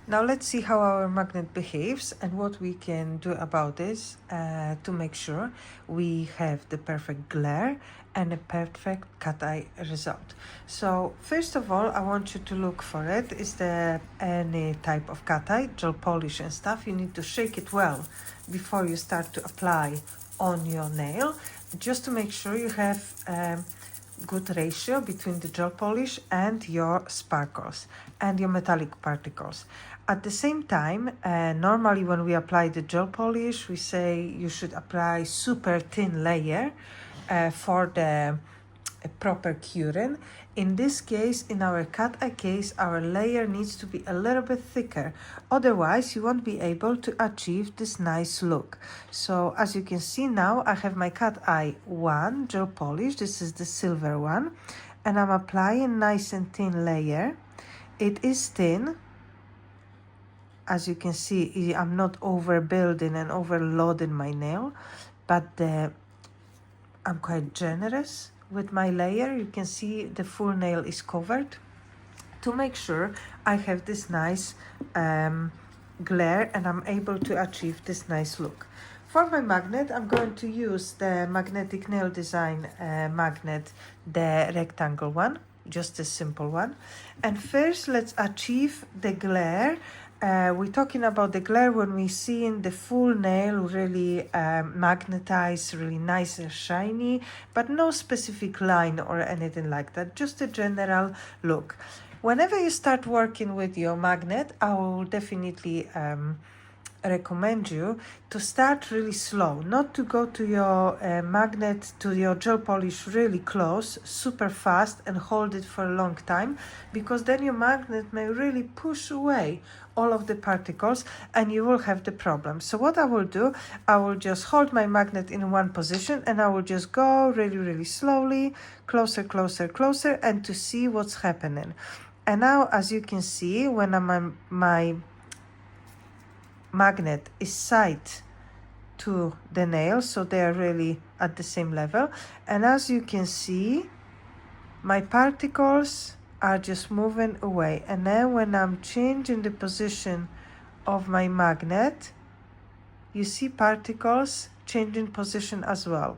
Now let's see how our magnet behaves and what we can do about this to make sure we have the perfect glare and a perfect cut-eye result. So first of all, I want you to look for it. Is there any type of cut-eye, gel polish and stuff? You need to shake it well before you start to apply on your nail, just to make sure you have good ratio between the gel polish and your sparkles and your metallic particles. At the same time, normally when we apply the gel polish, we say you should apply super thin layer for the proper curing. In this case, in our cut-eye case, our layer needs to be a little bit thicker. Otherwise, you won't be able to achieve this nice look. So as you can see now, I have my cut-eye 1 gel polish. This is the silver one. And I'm applying nice and thin layer. It is thin. As you can see, I'm not overbuilding and overloading my nail, but I'm quite generous with my layer. You can see the full nail is covered to make sure I have this nice glare and I'm able to achieve this nice look. For my magnet, I'm going to use the Magnetic Nail Design magnet, the rectangle one, just a simple one. And first, let's achieve the glare. We're talking about the glare when we see in the full nail really magnetized, really nice and shiny, but no specific line or anything like that, just a general look. Whenever you start working with your magnet, I will definitely recommend you to start really slow, not to go to your magnet, to your gel polish really close, super fast and hold it for a long time, because then your magnet may really push away all of the particles and you will have the problem. So what I will do, I will just hold my magnet in one position and I will just go really slowly, closer, and to see what's happening. And now, as you can see, when my magnet is side to the nail, so they are really at the same level, and as you can see, my particles are just moving away. And then when I'm changing the position of my magnet, you see particles changing position as well.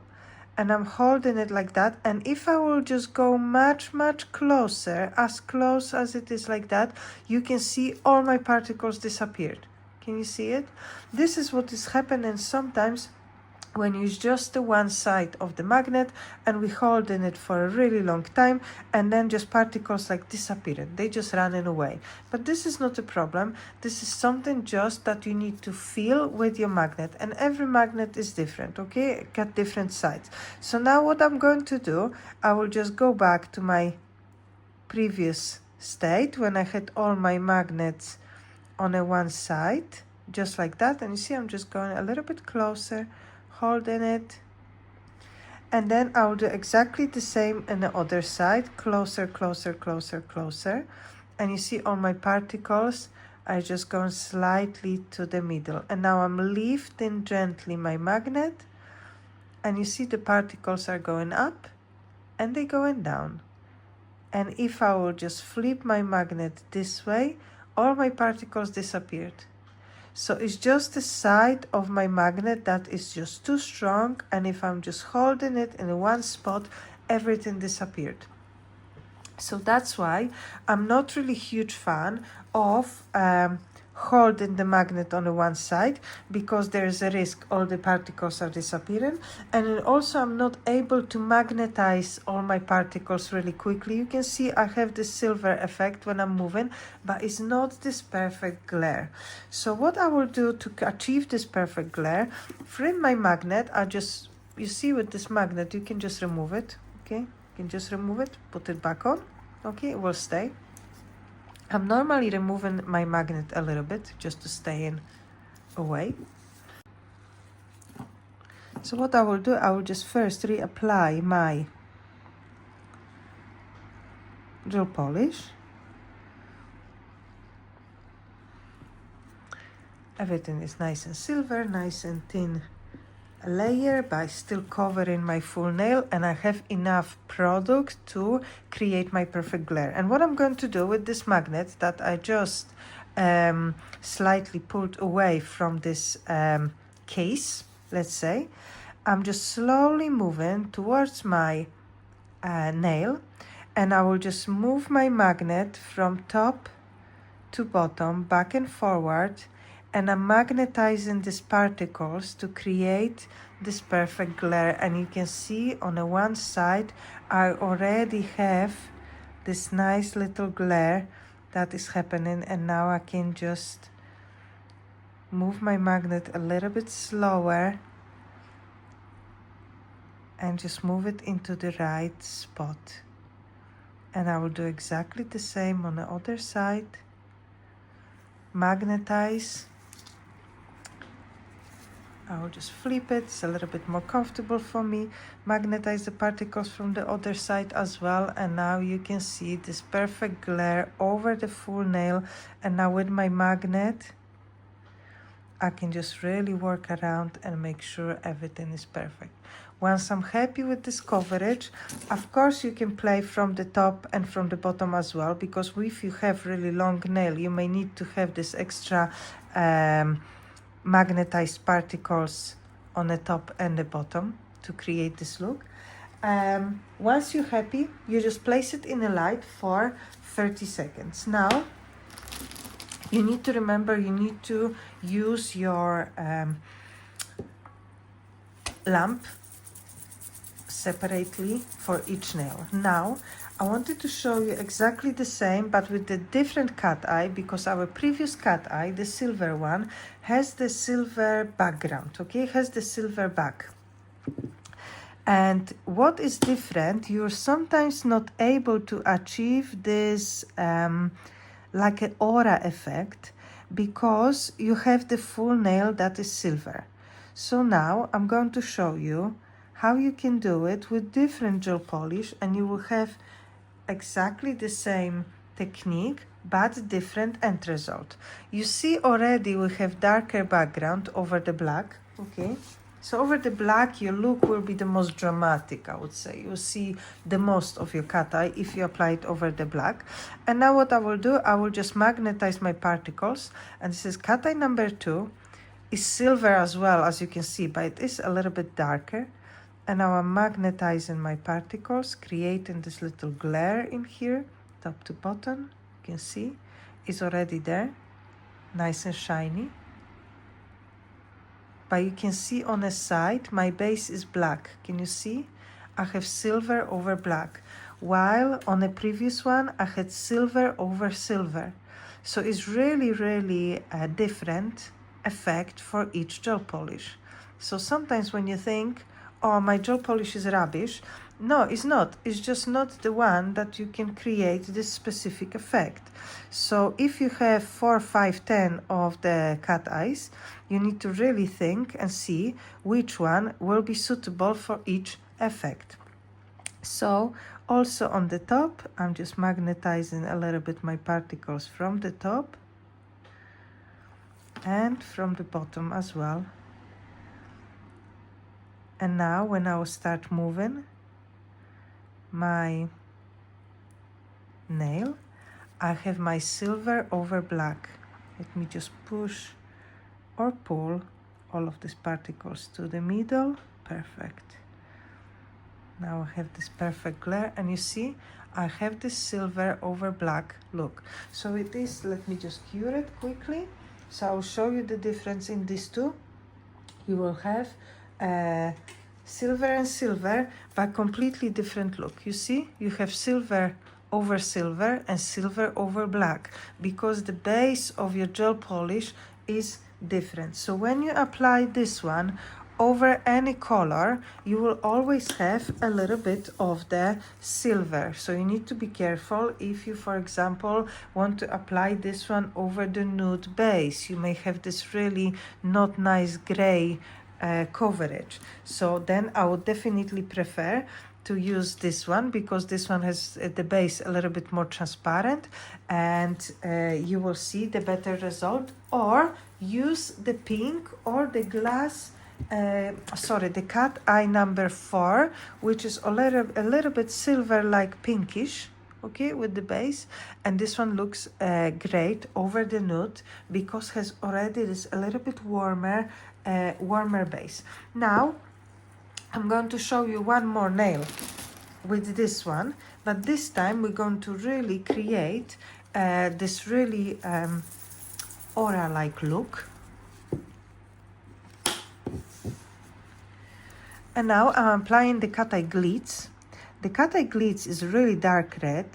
And I'm holding it like that, and if I will just go much closer, as close as it is like that, you can see all my particles disappeared. Can you see it? This is what is happening sometimes when you use just the one side of the magnet and we hold in it for a really long time, and then just particles like disappearing. They just running away. But this is not a problem. This is something just that you need to feel with your magnet, and every magnet is different, okay? Got different sides. So now what I'm going to do, I will just go back to my previous state when I had all my magnets on a one side, just like that. And you see, I'm just going a little bit closer, holding it, and then I'll do exactly the same on the other side, closer, and you see all my particles are just going slightly to the middle. And now I'm lifting gently my magnet, and you see the particles are going up and they going down. And if I will just flip my magnet this way, all my particles disappeared. So it's just the side of my magnet that is just too strong, and if I'm just holding it in one spot, everything disappeared. So that's why I'm not really huge fan of holding the magnet on the one side, because there's a risk all the particles are disappearing, and then also I'm not able to magnetize all my particles really quickly. You can see I have this silver effect when I'm moving, but it's not this perfect glare. So what I will do to achieve this perfect glare, frame my magnet, you see with this magnet you can just remove it, okay? You can just remove it, put it back on, okay, it will stay. I'm normally removing my magnet a little bit just to stay in away. So what I will do, I will just first reapply my gel polish. Everything is nice and silver, nice and thin layer, by still covering my full nail, and I have enough product to create my perfect glare. And what I'm going to do with this magnet that I just slightly pulled away from this case, let's say, I'm just slowly moving towards my nail, and I will just move my magnet from top to bottom, back and forward, and I'm magnetizing these particles to create this perfect glare. And you can see on the one side I already have this nice little glare that is happening, and now I can just move my magnet a little bit slower and just move it into the right spot. And I will do exactly the same on the other side. Magnetize. I will just flip it, it's a little bit more comfortable for me. Magnetize the particles from the other side as well, and now you can see this perfect glare over the full nail. And now with my magnet I can just really work around and make sure everything is perfect. Once I'm happy with this coverage, of course you can play from the top and from the bottom as well, because if you have really long nail, you may need to have this extra magnetized particles on the top and the bottom to create this look. Once you're happy, you just place it in the light for 30 seconds. Now, you need to remember, you need to use your lamp separately for each nail. Now, I wanted to show you exactly the same, but with the different cat eye, because our previous cat eye, the silver one, has the silver background, okay? Has the silver back. And what is different, you're sometimes not able to achieve this like an aura effect, because you have the full nail that is silver. So now I'm going to show you how you can do it with different gel polish, and you will have exactly the same technique but different end result. You see already we have darker background over the black, okay? So over the black your look will be the most dramatic, I would say. You'll see the most of your cat eye if you apply it over the black. And now what I will do, I will just magnetize my particles, and this is cat eye number 2. It's silver as well, as you can see, but it is a little bit darker. And now I'm magnetizing my particles, creating this little glare in here, top to bottom. You can see it's already there, nice and shiny. But you can see on the side, my base is black. Can you see? I have silver over black, while on the previous one, I had silver over silver. So it's really, really a different effect for each gel polish. So sometimes when you think, oh, my gel polish is rubbish. No, it's not. It's just not the one that you can create this specific effect. So if you have 4, 5, 10 of the cat eyes, you need to really think and see which one will be suitable for each effect. So also on the top, I'm just magnetizing a little bit my particles from the top and from the bottom as well. And now when I will start moving my nail, I have my silver over black. Let me just push or pull all of these particles to the middle. Perfect. Now I have this perfect glare, and you see I have this silver over black look. So it is, let me just cure it quickly. So I'll show you the difference in these two. You will have silver and silver, but completely different look. You see, you have silver over silver and silver over black, because the base of your gel polish is different. So when you apply this one over any color, you will always have a little bit of the silver. So you need to be careful if you, for example, want to apply this one over the nude base. You may have this really not nice gray coverage. So then I would definitely prefer to use this one, because this one has the base a little bit more transparent, and you will see the better result. Or use the pink or the glass the cat eye number 4, which is a little bit silver like pinkish, okay, with the base. And this one looks great over the nude because has already this a little bit warmer base. Now I'm going to show you one more nail with this one, but this time we're going to really create this really aura-like look. And now I'm applying the Cat Eye Glitz. The Cat Eye Glitz is really dark red.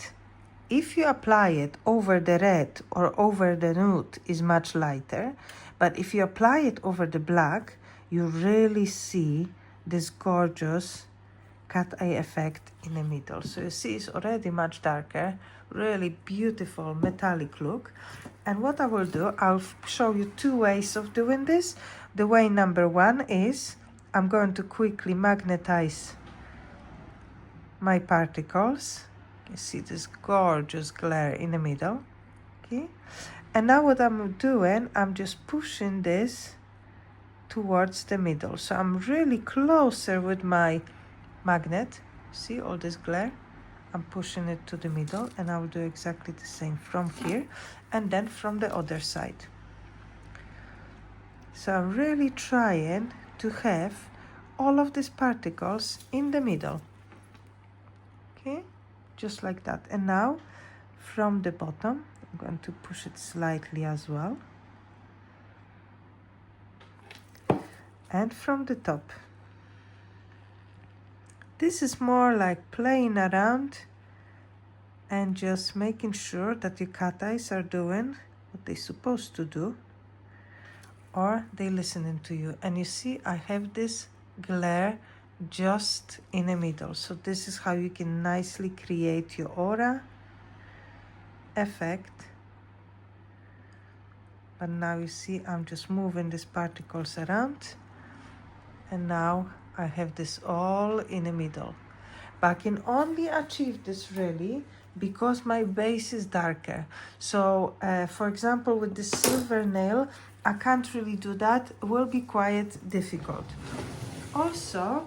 If you apply it over the red or over the nude, is much lighter. But if you apply it over the black, you really see this gorgeous cat eye effect in the middle. So you see it's already much darker, really beautiful metallic look. And what I will do, I'll show you two ways of doing this. The way number one is I'm going to quickly magnetize my particles. You see this gorgeous glare in the middle, okay? And now what I'm doing, I'm just pushing this towards the middle. So I'm really closer with my magnet. See all this glare? I'm pushing it to the middle, and I will do exactly the same from here and then from the other side. So I'm really trying to have all of these particles in the middle, okay, just like that. And now from the bottom I'm going to push it slightly as well, and from the top. This is more like playing around and just making sure that your cat eyes are doing what they're supposed to do, or they're listening to you. And you see I have this glare just in the middle. So this is how you can nicely create your aura effect. But now you see I'm just moving these particles around, and now I have this all in the middle. But I can only achieve this really because my base is darker. So for example, with this silver nail, I can't really do that. It will be quite difficult. Also,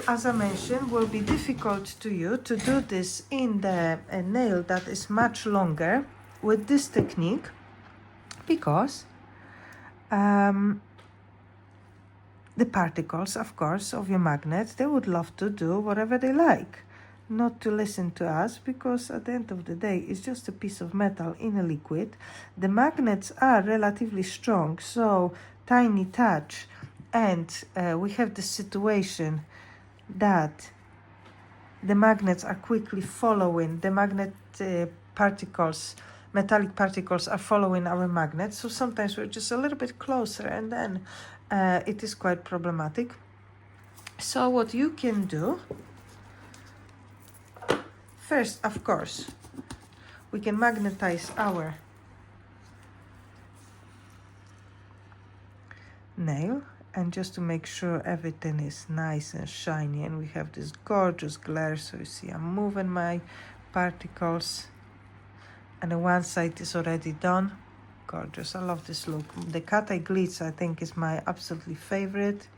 as I mentioned, will be difficult to you to do this in the nail that is much longer with this technique, because the particles, of course, of your magnet, they would love to do whatever they like, not to listen to us, because at the end of the day, it's just a piece of metal in a liquid. The magnets are relatively strong, so tiny touch, and we have the situation that the magnets are quickly following, the magnet particles, metallic particles are following our magnets. So sometimes we're just a little bit closer, and then it is quite problematic. So what you can do, first, of course, we can magnetize our nail, and just to make sure everything is nice and shiny and we have this gorgeous glare. So you see I'm moving my particles, and the one side is already done. Gorgeous. I love this look. The Cat Eye Glitz, I think, is my absolutely favorite,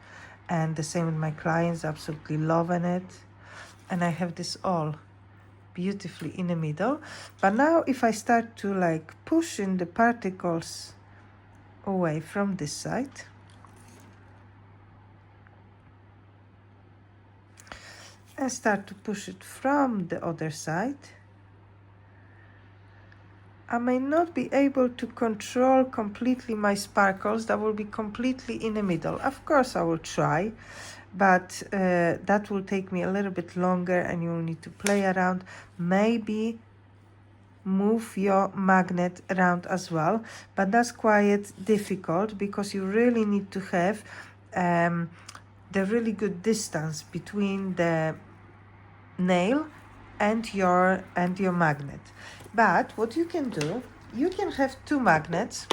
and the same with my clients, absolutely loving it. And I have this all beautifully in the middle. But now if I start to like pushing the particles away from this side, and start to push it from the other side, I may not be able to control completely my sparkles. That will be completely in the middle. Of course I will try, but that will take me a little bit longer, and you will need to play around. Maybe move your magnet around as well, but that's quite difficult because you really need to have the really good distance between the nail and your magnet. But what you can do, you can have two magnets,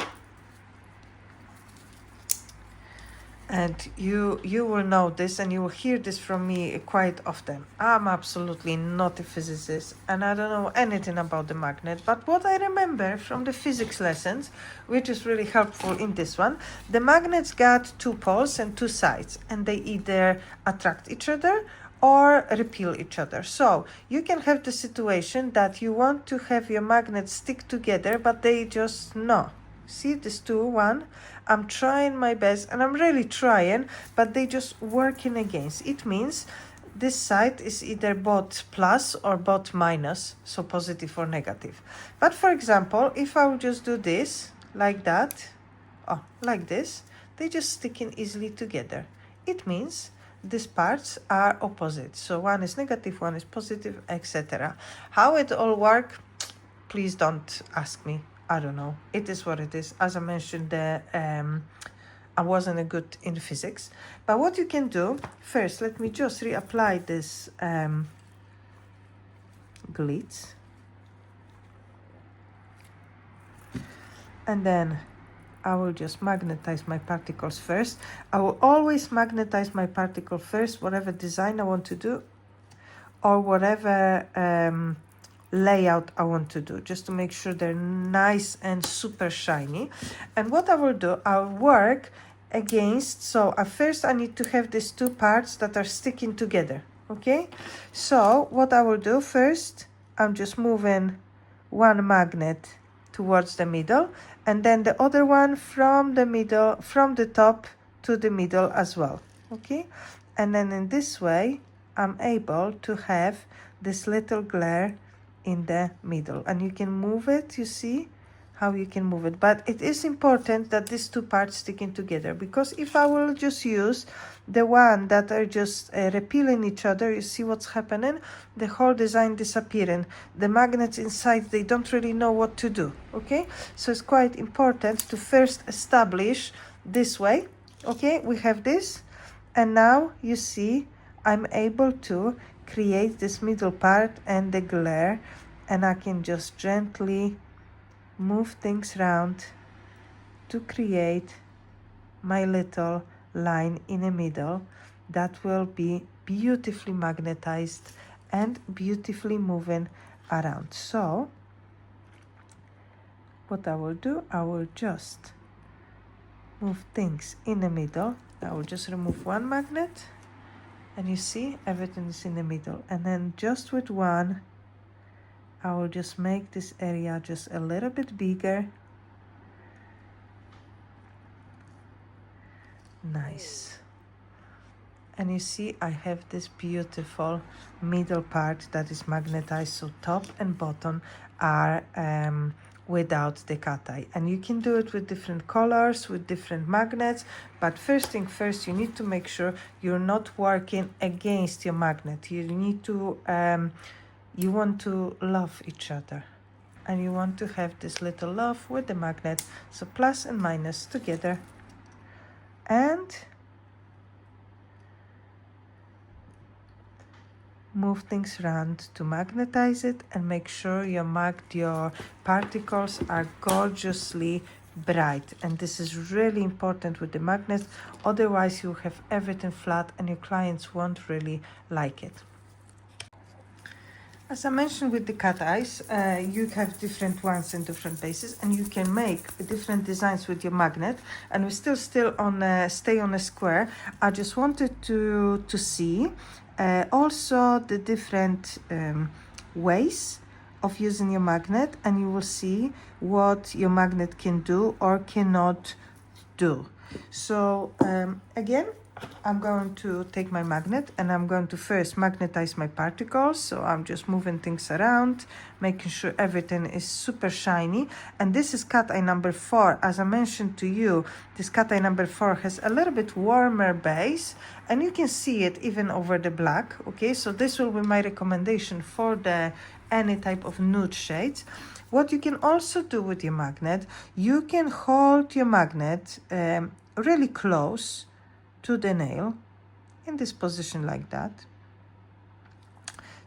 and you will know this, and you will hear this from me quite often. I'm absolutely not a physicist, and I don't know anything about the magnet, but what I remember from the physics lessons, which is really helpful in this one, the magnets got two poles and two sides, and they either attract each other or repel each other. So you can have the situation that you want to have your magnets stick together, but they just no. See this two, one, I'm trying my best and I'm really trying, but they just working against. It means this side is either both plus or both minus, so positive or negative. But for example, if I will just do this like that, oh, like this, they just stick in easily together. It means these parts are opposite. So one is negative, one is positive, etc. How it all work, please don't ask me. I don't know. It is what it is. As I mentioned, I wasn't a good in physics. But what you can do, first, let me just reapply this glitz. And then I will just magnetize my particles first. I will always magnetize my particle first, whatever design I want to do, or whatever layout I want to do, just to make sure they're nice and super shiny. And what I will do, I'll work against, so at first I need to have these two parts that are sticking together, okay? So what I will do first, I'm just moving one magnet towards the middle, and then the other one from the middle, from the top to the middle as well, okay? And then in this way, I'm able to have this little glare in the middle, and you can move it. You see how you can move it, but it is important that these two parts sticking together, because if I will just use the one that are just repelling each other, you see what's happening, the whole design disappearing, the magnets inside, they don't really know what to do, okay? So it's quite important to first establish this way, okay? We have this, and now you see I'm able to create this middle part and the glare, and I can just gently move things around to create my little line in the middle that will be beautifully magnetized and beautifully moving around. So what I will do, I will just move things in the middle. I will just remove one magnet, and you see everything is in the middle, and then just with one I will just make this area just a little bit bigger. Nice. And you see I have this beautiful middle part that is magnetized, so top and bottom are without the cat eye. And you can do it with different colors, with different magnets, but first thing first, you need to make sure you're not working against your magnet. You need to you want to love each other, and you want to have this little love with the magnet, so plus and minus together. And move things around to magnetize it, and make sure your particles are gorgeously bright. And this is really important with the magnet, otherwise you have everything flat and your clients won't really like it. As I mentioned with the cat eyes, you have different ones in different bases, and you can make different designs with your magnet. And we still on stay on a square. I just wanted to see also the different ways of using your magnet, and you will see what your magnet can do or cannot do. So again, I'm going to take my magnet and I'm going to first magnetize my particles. So I'm just moving things around, making sure everything is super shiny. And this is cat eye number 4. As I mentioned to you, this cat eye number 4 has a little bit warmer base, and you can see it even over the black. Okay, so this will be my recommendation for the any type of nude shades. What you can also do with your magnet, you can hold your magnet really close to the nail in this position like that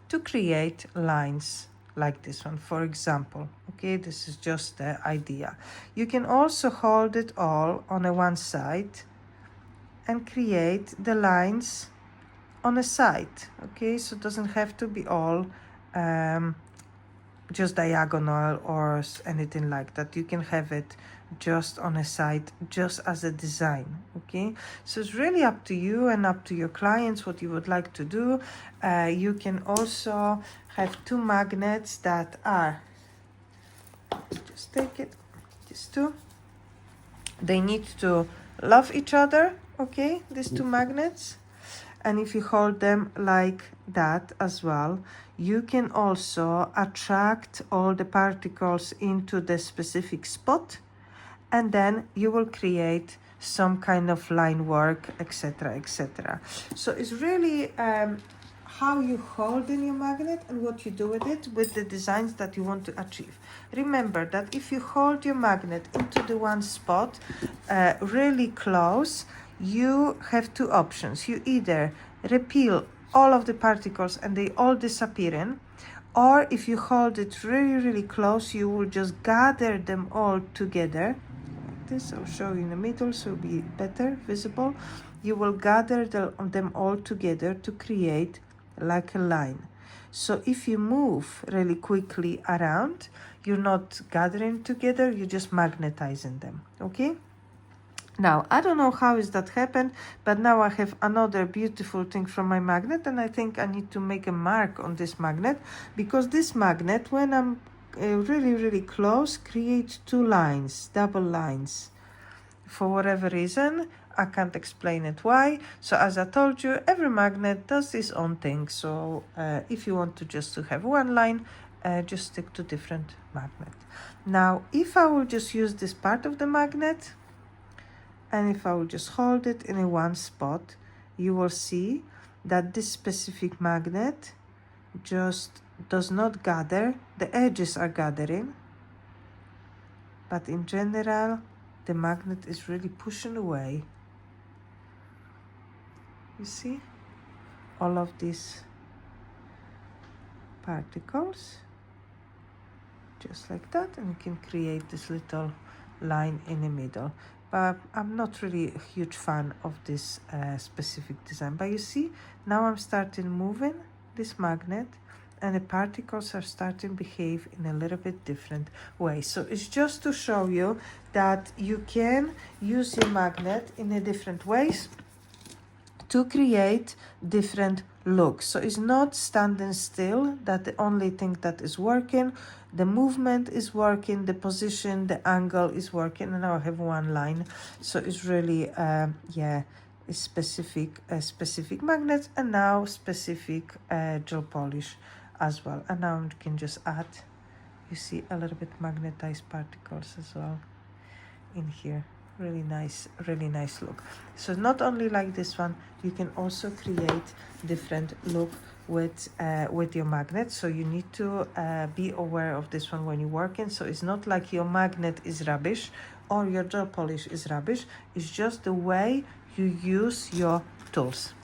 to create lines like this one, for example. Okay, this is just the idea. You can also hold it all on a one side and create the lines on a side. Okay, so it doesn't have to be all just diagonal or anything like that. You can have it just on a side, just as a design. Okay, so it's really up to you and up to your clients what you would like to do. You can also have two magnets that are, just take it, these two, they need to love each other. Okay, these two magnets, and if you hold them like that as well, you can also attract all the particles into the specific spot, and then you will create some kind of line work, etc., etc. So it's really how you hold in your magnet and what you do with it, with the designs that you want to achieve. Remember that if you hold your magnet into the one spot really close, you have two options. You either repel all of the particles and they all disappear in, or if you hold it really, really close, you will just gather them all together. Like this, I'll show you in the middle so it'll be better visible. You will gather them all together to create like a line. So if you move really quickly around, you're not gathering together, you're just magnetizing them. Okay? Now, I don't know how is that happened, but now I have another beautiful thing from my magnet, and I think I need to make a mark on this magnet, because this magnet, when I'm really, really close, creates two lines, double lines. For whatever reason, I can't explain it why. So as I told you, every magnet does its own thing. So if you want to just to have one line, just stick to different magnet. Now, if I will just use this part of the magnet, and if I will just hold it in a one spot, you will see that this specific magnet just does not gather. The edges are gathering, but in general, the magnet is really pushing away. You see all of these particles, just like that, and you can create this little line in the middle. But I'm not really a huge fan of this specific design. But you see, now I'm starting moving this magnet, and the particles are starting to behave in a little bit different way. So it's just to show you that you can use your magnet in a different ways to create different looks. So it's not standing still, that the only thing that is working. The movement is working, the position, the angle is working, and now I have one line. So it's really, yeah, a specific magnet, and now specific gel polish as well. And now I can just add, you see, a little bit magnetized particles as well in here. Really nice look. So not only like this one, you can also create different look with your magnet. So you need to be aware of this one when you're working. So it's not like your magnet is rubbish or your gel polish is rubbish. It's just the way you use your tools.